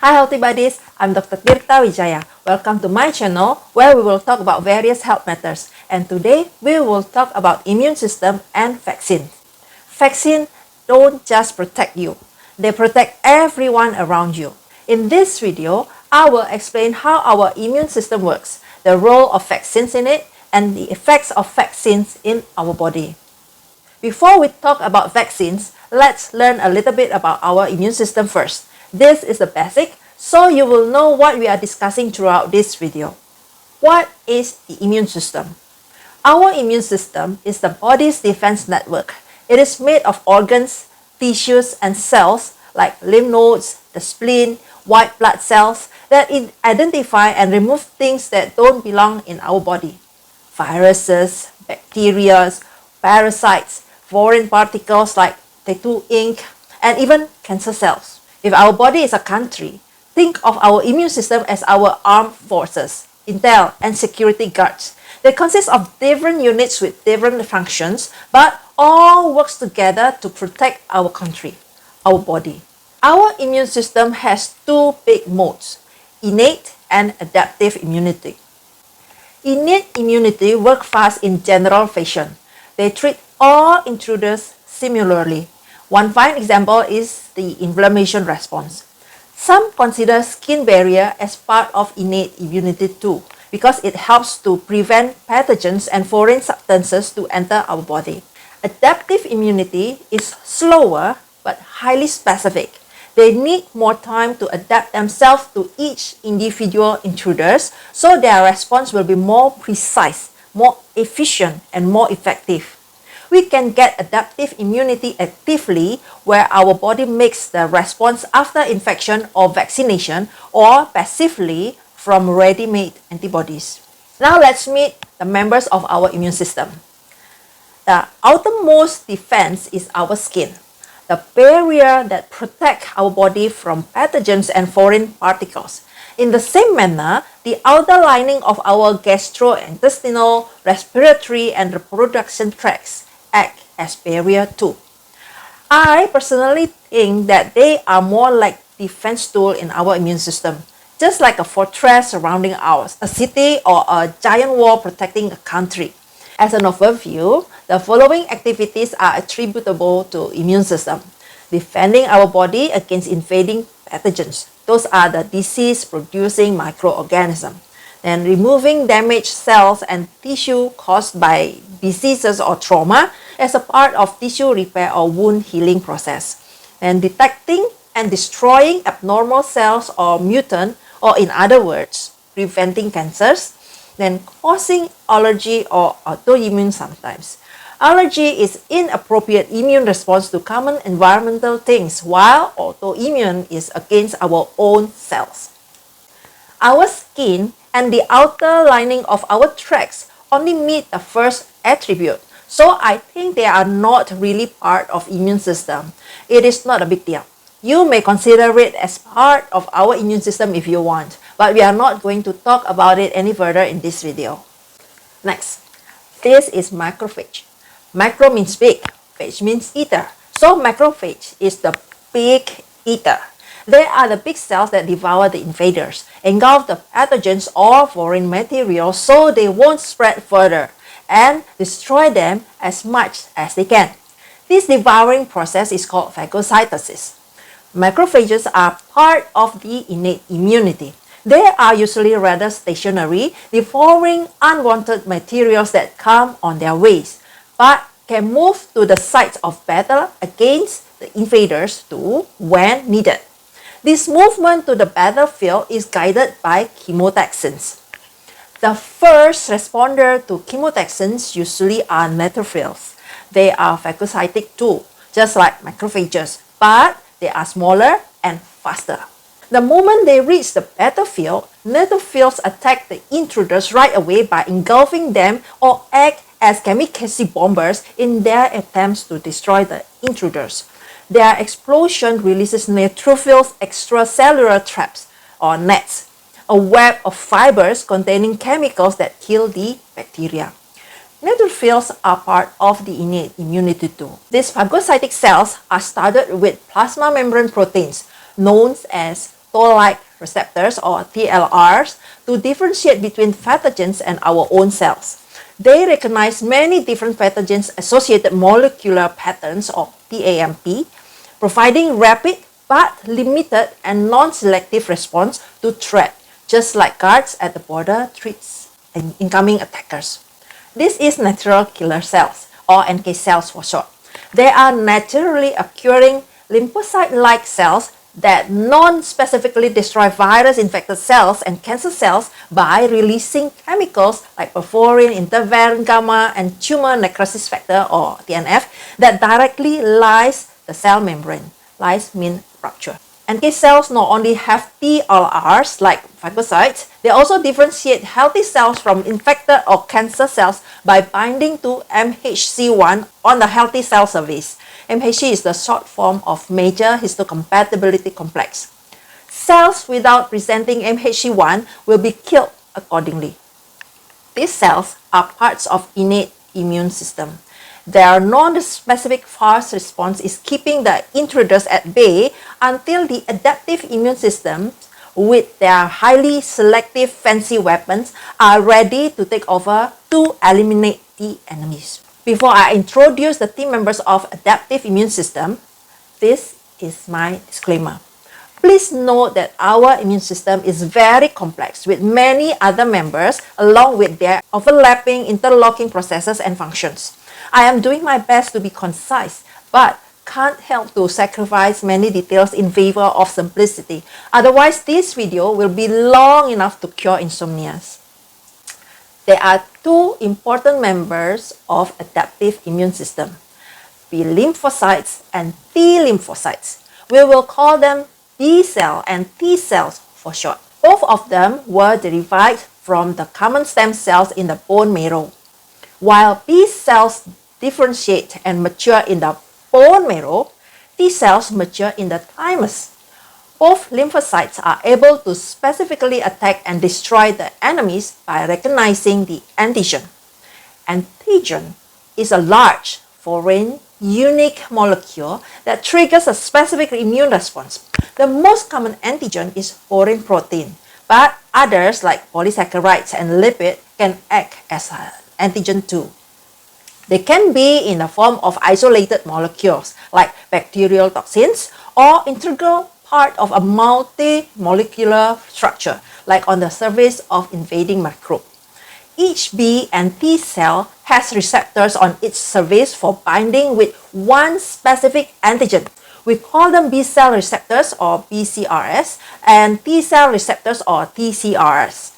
Hi Healthy Buddies, I'm Dr. Tirta Wijaya. Welcome to my channel where we will talk about various health matters. And today we will talk about immune system and vaccine. Vaccine don't just protect you, they protect everyone around you. In this video, I will explain how our immune system works, the role of vaccines in it, and the effects of vaccines in our body. Before we talk about vaccines, let's learn a little bit about our immune system first. This is the basic, so you will know what we are discussing throughout this video. What is the immune system? Our immune system is the body's defense network. It is made of organs, tissues, and cells like lymph nodes, the spleen, white blood cells that identify and remove things that don't belong in our body. Viruses, bacteria, parasites, foreign particles like tattoo ink, and even cancer cells. If our body is a country, think of our immune system as our armed forces, intel, and security guards. They consist of different units with different functions, but all works together to protect our country, our body. Our immune system has two big modes, innate and adaptive immunity. Innate immunity works fast in general fashion. They treat all intruders similarly. One fine example is the inflammation response. Some consider skin barrier as part of innate immunity too, because it helps to prevent pathogens and foreign substances to enter our body. Adaptive immunity is slower but highly specific. They need more time to adapt themselves to each individual intruders, so their response will be more precise, more efficient, and more effective. We can get adaptive immunity actively where our body makes the response after infection or vaccination, or passively from ready-made antibodies. Now let's meet the members of our immune system. The outermost defense is our skin, the barrier that protects our body from pathogens and foreign particles. In the same manner, the outer lining of our gastrointestinal, respiratory, and reproduction tracts act as barrier too. I personally think that they are more like defense tool in our immune system, just like a fortress surrounding ours, a city, or a giant wall protecting a country. As an overview, the following activities are attributable to immune system. Defending our body against invading pathogens. Those are the disease-producing microorganisms. Then removing damaged cells and tissue caused by diseases or trauma as a part of tissue repair or wound healing process. And detecting and destroying abnormal cells or mutant, or in other words, preventing cancers. Then causing allergy or autoimmune sometimes. Allergy is inappropriate immune response to common environmental things, while autoimmune is against our own cells. Our skin and the outer lining of our tracts only meet the first attribute, so I think they are not really part of immune system. It is not a big deal. You may consider it as part of our immune system if you want, but we are not going to talk about it any further in this video. Next, this is macrophage. Macro means big, phage means eater. So macrophage is the big eater. They are the big cells that devour the invaders, engulf the pathogens or foreign materials so they won't spread further, and destroy them as much as they can. This devouring process is called phagocytosis. Macrophages are part of the innate immunity. They are usually rather stationary, devouring unwanted materials that come on their ways, but can move to the sites of battle against the invaders too when needed. This movement to the battlefield is guided by chemotaxins. The first responder to chemotaxins usually are neutrophils. They are phagocytic too, just like macrophages, but they are smaller and faster. The moment they reach the battlefield, neutrophils attack the intruders right away by engulfing them or act as kamikaze bombers in their attempts to destroy the intruders. Their explosion releases neutrophils' extracellular traps, or nets, a web of fibers containing chemicals that kill the bacteria. Neutrophils are part of the innate immunity too. These phagocytic cells are studded with plasma membrane proteins, known as toll-like receptors or TLRs to differentiate between pathogens and our own cells. They recognize many different pathogens-associated molecular patterns or PAMP, providing rapid but limited and non-selective response to threat, just like guards at the border treats incoming attackers. This is natural killer cells, or NK cells for short. They are naturally occurring lymphocyte-like cells that non-specifically destroy virus-infected cells and cancer cells by releasing chemicals like perforin, interferon gamma, and tumor necrosis factor, or TNF, that directly lyse the cell membrane. Lyse means rupture. NK cells not only have TLRs like phagocytes, they also differentiate healthy cells from infected or cancer cells by binding to MHC1 on the healthy cell surface. MHC is the short form of major histocompatibility complex. Cells without presenting MHC1 will be killed accordingly. These cells are parts of innate immune system. Their non-specific fast response is keeping the intruders at bay until the adaptive immune system, with their highly selective fancy weapons, are ready to take over to eliminate the enemies. Before I introduce the team members of adaptive immune system, this is my disclaimer. Please note that our immune system is very complex with many other members along with their overlapping interlocking processes and functions. I am doing my best to be concise, but can't help to sacrifice many details in favor of simplicity. Otherwise, this video will be long enough to cure insomnia. There are two important members of adaptive immune system: B lymphocytes and T lymphocytes. We will call them B cell and T cells for short. Both of them were derived from the common stem cells in the bone marrow. While B cells differentiate and mature in the bone marrow, T cells mature in the thymus. Both lymphocytes are able to specifically attack and destroy the enemies by recognizing the antigen. Antigen is a large, foreign, unique molecule that triggers a specific immune response. The most common antigen is foreign protein, but others like polysaccharides and lipid can act as an antigen too. They can be in the form of isolated molecules like bacterial toxins or integral part of a multi-molecular structure like on the surface of invading microbe. Each B and T cell has receptors on its surface for binding with one specific antigen. We call them B cell receptors or BCRs and T cell receptors or TCRs.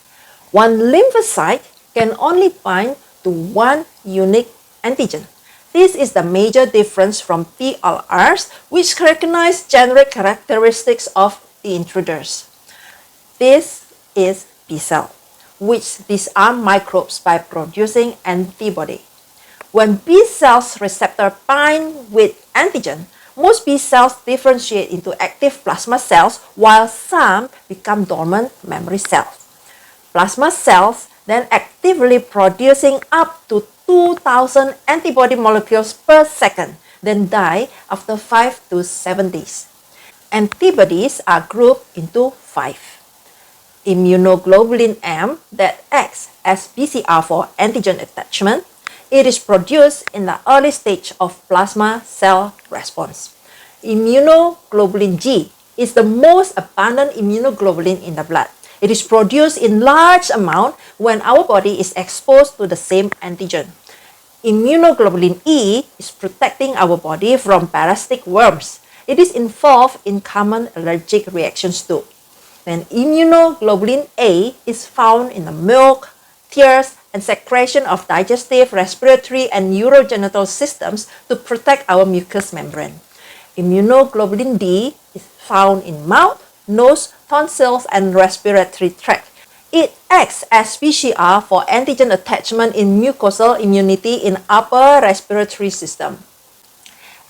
One lymphocyte can only bind to one unique antigen. This is the major difference from TLRs, which recognize generic characteristics of the intruders. This is B cell, which disarm microbes by producing antibody. When B cells receptor bind with antigen, most B cells differentiate into active plasma cells, while some become dormant memory cells. Plasma cells then actively producing up to 2,000 antibody molecules per second, then die after 5 to 7 days. Antibodies are grouped into 5. Immunoglobulin M that acts as BCR for antigen attachment. It is produced in the early stage of plasma cell response. Immunoglobulin G is the most abundant immunoglobulin in the blood. It is produced in large amount when our body is exposed to the same antigen. Immunoglobulin E is protecting our body from parasitic worms. It is involved in common allergic reactions too. Then immunoglobulin A is found in the milk, tears, and secretion of digestive, respiratory, and urogenital systems to protect our mucous membrane. Immunoglobulin D is found in mouth, nose, tonsils, and respiratory tract. It acts as PCR for antigen attachment in mucosal immunity in upper respiratory system.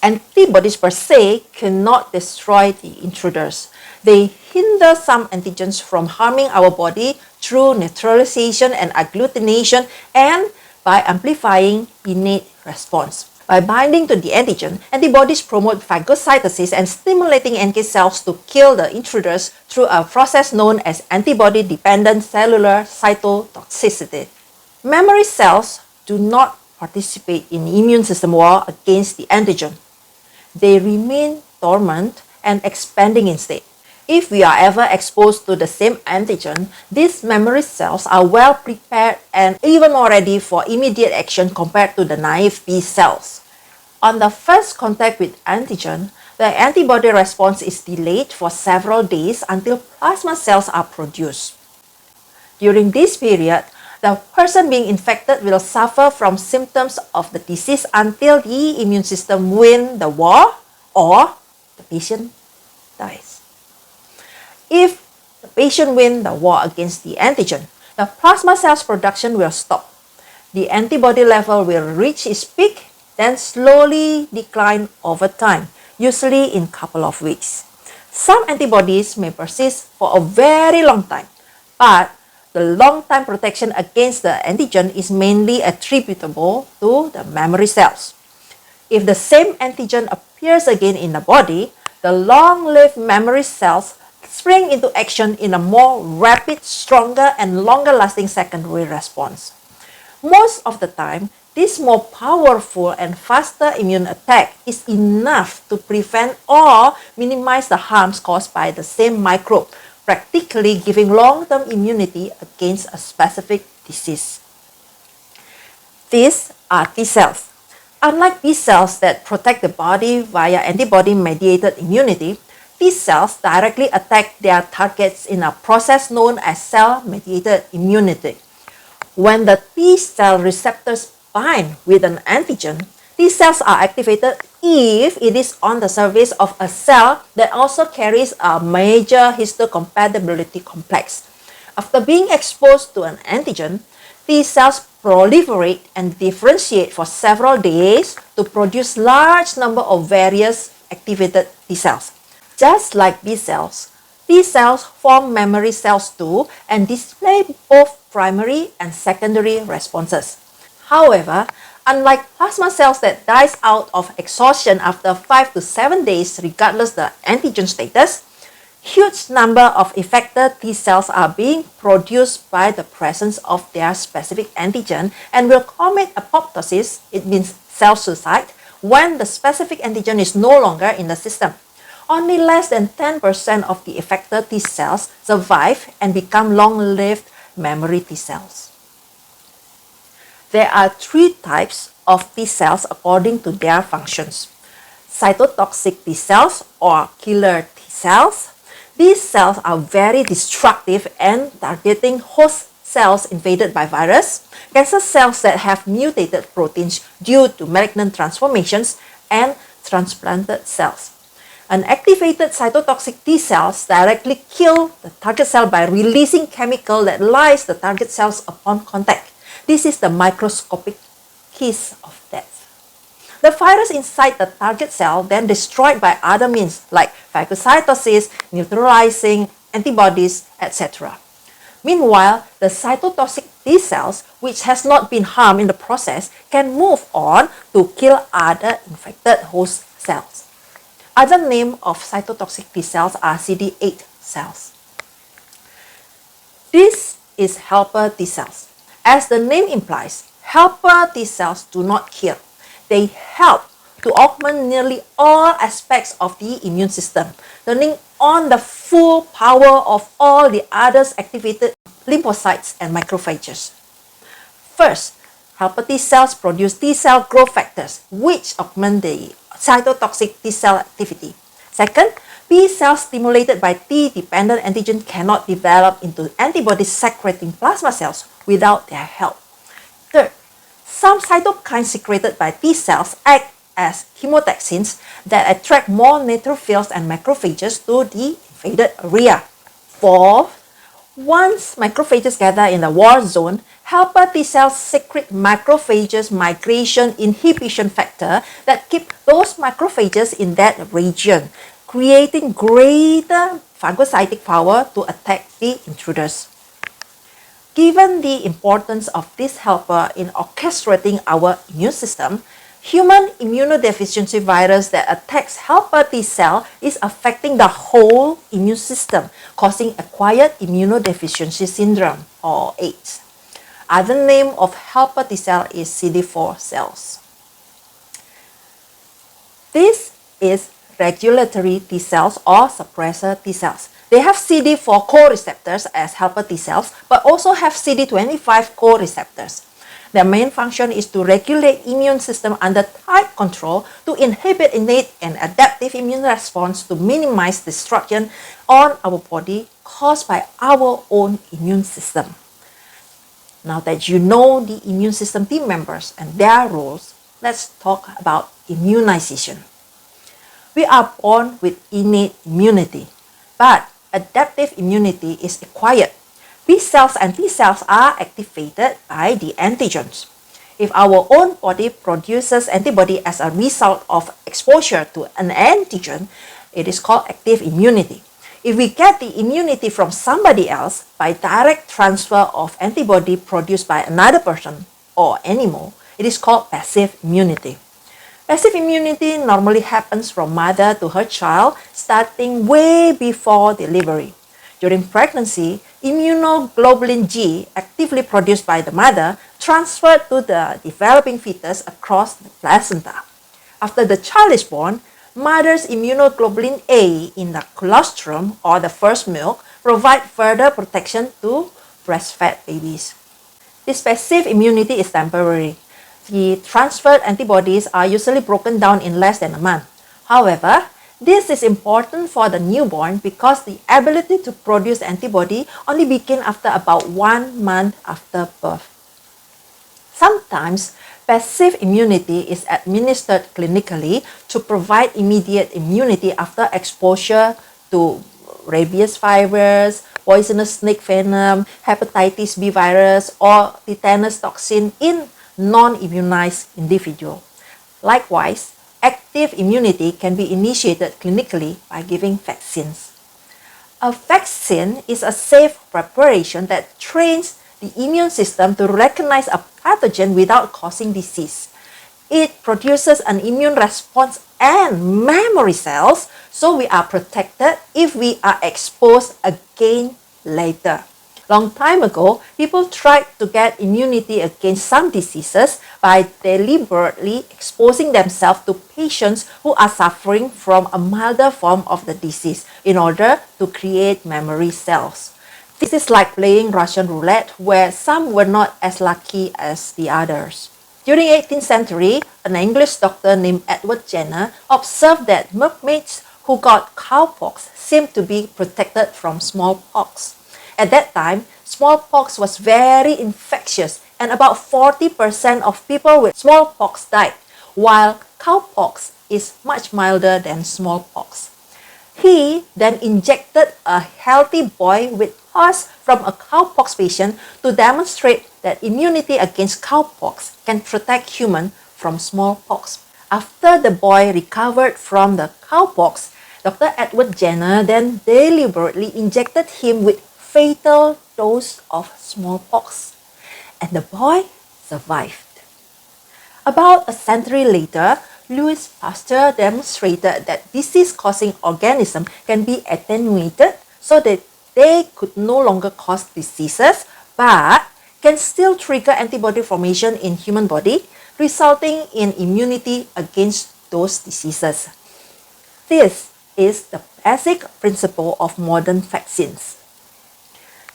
Antibodies per se cannot destroy the intruders. They hinder some antigens from harming our body through neutralization and agglutination and by amplifying innate response. By binding to the antigen, antibodies promote phagocytosis and stimulating NK cells to kill the intruders through a process known as antibody-dependent cellular cytotoxicity. Memory cells do not participate in immune system war against the antigen. They remain dormant and expanding instead. If we are ever exposed to the same antigen, these memory cells are well prepared and even more ready for immediate action compared to the naive B cells. On the first contact with antigen, the antibody response is delayed for several days until plasma cells are produced. During this period, the person being infected will suffer from symptoms of the disease until the immune system wins the war or the patient dies. If the patient wins the war against the antigen, the plasma cells production will stop. The antibody level will reach its peak, then slowly decline over time, usually in a couple of weeks. Some antibodies may persist for a very long time, but the long-time protection against the antigen is mainly attributable to the memory cells. If the same antigen appears again in the body, the long-lived memory cells spring into action in a more rapid, stronger, and longer-lasting secondary response. Most of the time, this more powerful and faster immune attack is enough to prevent or minimize the harms caused by the same microbe, practically giving long-term immunity against a specific disease. These are T cells. Unlike B cells that protect the body via antibody-mediated immunity, T cells directly attack their targets in a process known as cell-mediated immunity. When the T cell receptors bind with an antigen, T cells are activated if it is on the surface of a cell that also carries a major histocompatibility complex. After being exposed to an antigen, T cells proliferate and differentiate for several days to produce large number of various activated T cells. Just like B cells, T cells form memory cells too and display both primary and secondary responses. However, unlike plasma cells that dies out of exhaustion after 5 to 7 days regardless the antigen status, huge number of effector T cells are being produced by the presence of their specific antigen and will commit apoptosis, it means cell suicide, when the specific antigen is no longer in the system. Only less than 10% of the effector T cells survive and become long-lived memory T cells. There are 3 types of T cells according to their functions. Cytotoxic T cells or killer T cells. These cells are very destructive and targeting host cells invaded by virus, cancer cells that have mutated proteins due to malignant transformations, and transplanted cells. Unactivated cytotoxic T cells directly kill the target cell by releasing chemical that lyses the target cells upon contact. This is the microscopic kiss of death. The virus inside the target cell then destroyed by other means like phagocytosis, neutralizing antibodies, etc. Meanwhile, the cytotoxic T cells, which has not been harmed in the process, can move on to kill other infected host cells. Other name of cytotoxic T cells are CD8 cells. This is helper T cells. As the name implies, helper T cells do not kill. They help to augment nearly all aspects of the immune system, turning on the full power of all the others activated lymphocytes and macrophages. First, helper T cells produce T cell growth factors, which augment the cytotoxic T cell activity. Second, B cells stimulated by T-dependent antigen cannot develop into antibody-secreting plasma cells without their help. Third, some cytokines secreted by T cells act as chemotaxins that attract more neutrophils and macrophages to the invaded area. Fourth, once macrophages gather in the war zone, helper T cells secrete macrophages migration inhibition factor that keep those macrophages in that region, creating greater phagocytic power to attack the intruders. Given the importance of this helper in orchestrating our immune system, Human immunodeficiency virus that attacks helper T cell is affecting the whole immune system, causing acquired immunodeficiency syndrome or AIDS. Other name of helper T cell is CD4 cells. This is regulatory T cells or suppressor T cells. They have CD4 co-receptors as helper T cells, but also have CD25 co-receptors. Their main function is to regulate immune system under tight control to inhibit innate and adaptive immune response to minimize destruction on our body caused by our own immune system. Now that you know the immune system team members and their roles, let's talk about immunization. We are born with innate immunity, but adaptive immunity is acquired. B cells and T cells are activated by the antigens. If our own body produces antibody as a result of exposure to an antigen, it is called active immunity. If we get the immunity from somebody else by direct transfer of antibody produced by another person or animal, it is called passive immunity. Passive immunity normally happens from mother to her child, starting way before delivery. During pregnancy, immunoglobulin G, actively produced by the mother, transferred to the developing fetus across the placenta. After the child is born, mother's immunoglobulin A in the colostrum or the first milk provide further protection to breastfed babies. This passive immunity is temporary. The transferred antibodies are usually broken down in less than a month. However, this is important for the newborn because the ability to produce antibody only begins after about 1 month after birth. Sometimes, passive immunity is administered clinically to provide immediate immunity after exposure to rabies virus, poisonous snake venom, hepatitis B virus, or tetanus toxin in non-immunized individual. Likewise, active immunity can be initiated clinically by giving vaccines. A vaccine is a safe preparation that trains the immune system to recognize a pathogen without causing disease. It produces an immune response and memory cells, so we are protected if we are exposed again later. Long time ago, people tried to get immunity against some diseases by deliberately exposing themselves to patients who are suffering from a milder form of the disease in order to create memory cells. This is like playing Russian roulette, where some were not as lucky as the others. During 18th century, an English doctor named Edward Jenner observed that milkmaids who got cowpox seemed to be protected from smallpox. At that time, smallpox was very infectious and about 40% of people with smallpox died, while cowpox is much milder than smallpox. He then injected a healthy boy with pus from a cowpox patient to demonstrate that immunity against cowpox can protect humans from smallpox. After the boy recovered from the cowpox, Dr. Edward Jenner then deliberately injected him with fatal dose of smallpox, and the boy survived. About a century later, Louis Pasteur demonstrated that disease-causing organisms can be attenuated so that they could no longer cause diseases, but can still trigger antibody formation in human body, resulting in immunity against those diseases. This is the basic principle of modern vaccines.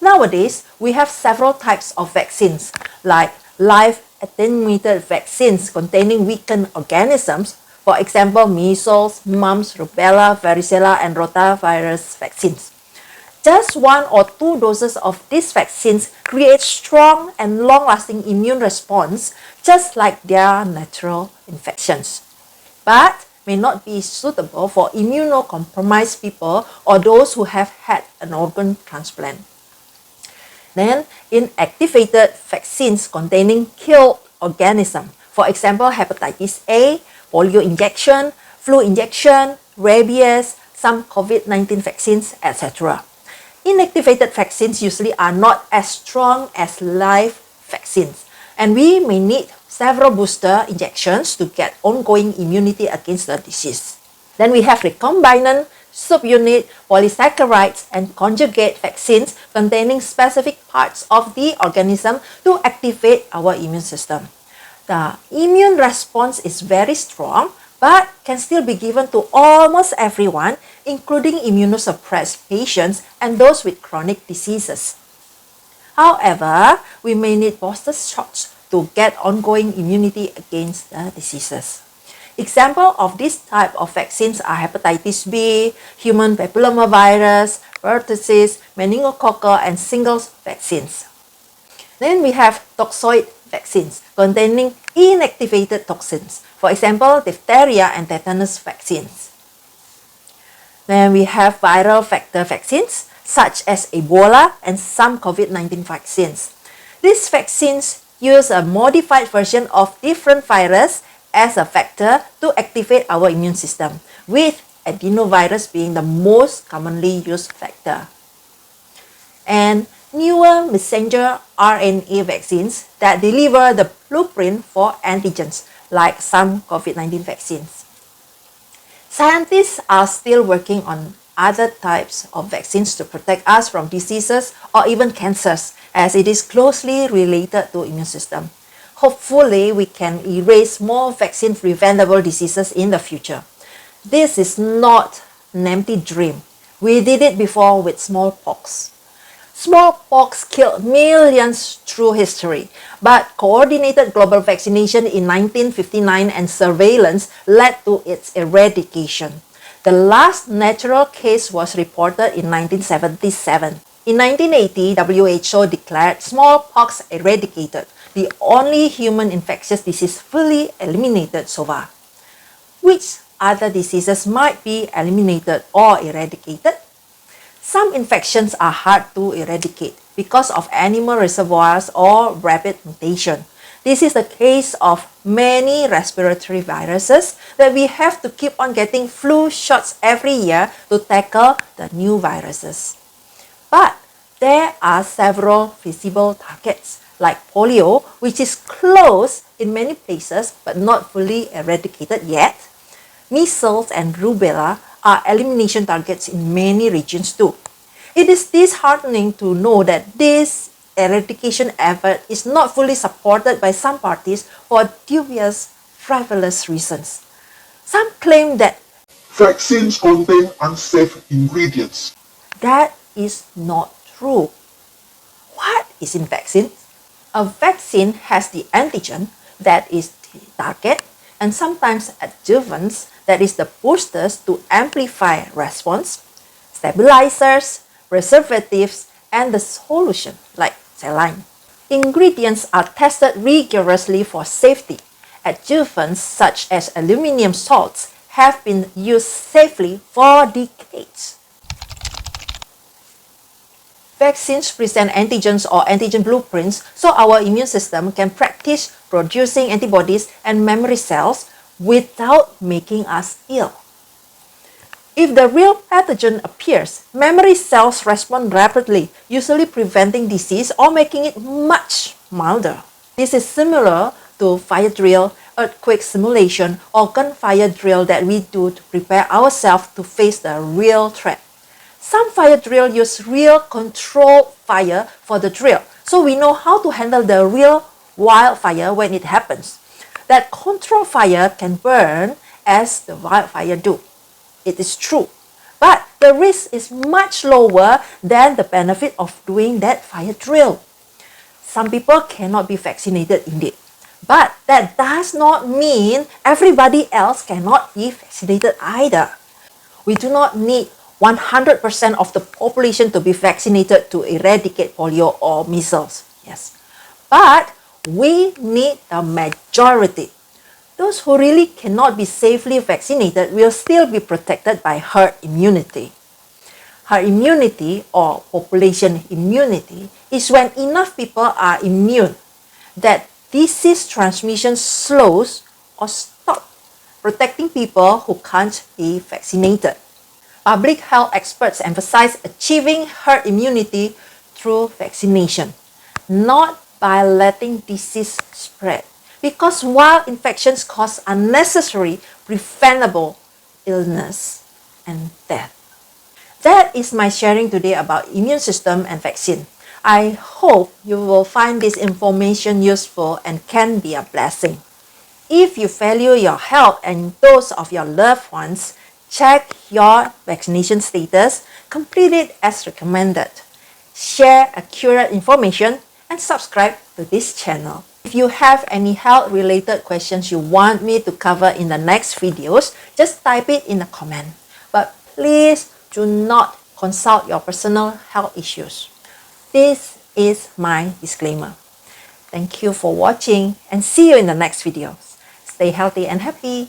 Nowadays, we have several types of vaccines, like live attenuated vaccines containing weakened organisms, for example, measles, mumps, rubella, varicella, and rotavirus vaccines. Just 1 or 2 doses of these vaccines create strong and long-lasting immune response, just like their natural infections, but may not be suitable for immunocompromised people or those who have had an organ transplant. Then, inactivated vaccines containing killed organisms, for example, hepatitis A, polio injection, flu injection, rabies, some COVID-19 vaccines, etc. Inactivated vaccines usually are not as strong as live vaccines, and we may need several booster injections to get ongoing immunity against the disease. Then we have recombinant, subunit, polysaccharides, and conjugate vaccines containing specific parts of the organism to activate our immune system. The immune response is very strong, but can still be given to almost everyone, including immunosuppressed patients and those with chronic diseases. However, we may need booster shots to get ongoing immunity against the diseases. Examples of this type of vaccines are hepatitis B, human papillomavirus, prioritise, meningococcal, and shingles vaccines. Then we have toxoid vaccines containing inactivated toxins, for example, diphtheria and tetanus vaccines. Then we have viral vector vaccines, such as Ebola and some COVID-19 vaccines. These vaccines use a modified version of different virus as a vector to activate our immune system, with adenovirus being the most commonly used vector. And newer messenger RNA vaccines that deliver the blueprint for antigens, like some COVID-19 vaccines. Scientists are still working on other types of vaccines to protect us from diseases or even cancers, as it is closely related to immune system. Hopefully, we can erase more vaccine-preventable diseases in the future. This is not an empty dream. We did it before with smallpox. Smallpox killed millions through history, but coordinated global vaccination in 1959 and surveillance led to its eradication. The last natural case was reported in 1977. In 1980, WHO declared smallpox eradicated, the only human infectious disease fully eliminated so far. Which other diseases might be eliminated or eradicated? Some infections are hard to eradicate because of animal reservoirs or rapid mutation. This is the case of many respiratory viruses that we have to keep on getting flu shots every year to tackle the new viruses. But there are several visible targets, like polio, which is close in many places but not fully eradicated yet. Measles and rubella are elimination targets in many regions too. It is disheartening to know that this eradication effort is not fully supported by some parties for dubious, frivolous reasons. Some claim that vaccines contain unsafe ingredients. That is not true. What is in vaccine? A vaccine has the antigen, that is the target, and sometimes adjuvants, that is the boosters to amplify response, stabilizers, preservatives, and the solution, like saline. Ingredients are tested rigorously for safety. Adjuvants, such as aluminum salts, have been used safely for decades. Vaccines present antigens or antigen blueprints so our immune system can practice producing antibodies and memory cells without making us ill. If the real pathogen appears, memory cells respond rapidly, usually preventing disease or making it much milder. This is similar to fire drill, earthquake simulation, or gunfire drill that we do to prepare ourselves to face the real threat. Some fire drill use real controlled fire for the drill, so we know how to handle the real wildfire when it happens. That controlled fire can burn as the wildfire do. It is true, but the risk is much lower than the benefit of doing that fire drill. Some people cannot be vaccinated indeed, but that does not mean everybody else cannot be vaccinated either. We do not need 100% of the population to be vaccinated to eradicate polio or measles. Yes, but we need the majority. Those who really cannot be safely vaccinated will still be protected by herd immunity. Herd immunity or population immunity is when enough people are immune that disease transmission slows or stops, protecting people who can't be vaccinated. Public health experts emphasize achieving herd immunity through vaccination, not by letting disease spread. Because while infections cause unnecessary, preventable illness and death. That is my sharing today about immune system and vaccine. I hope you will find this information useful and can be a blessing. If you value your health and those of your loved ones, check your vaccination status, complete it as recommended, share accurate information, and subscribe to this channel. If you have any health-related questions you want me to cover in the next videos, just type it in the comment. But please do not consult your personal health issues. This is my disclaimer. Thank you for watching and see you in the next video. Stay healthy and happy.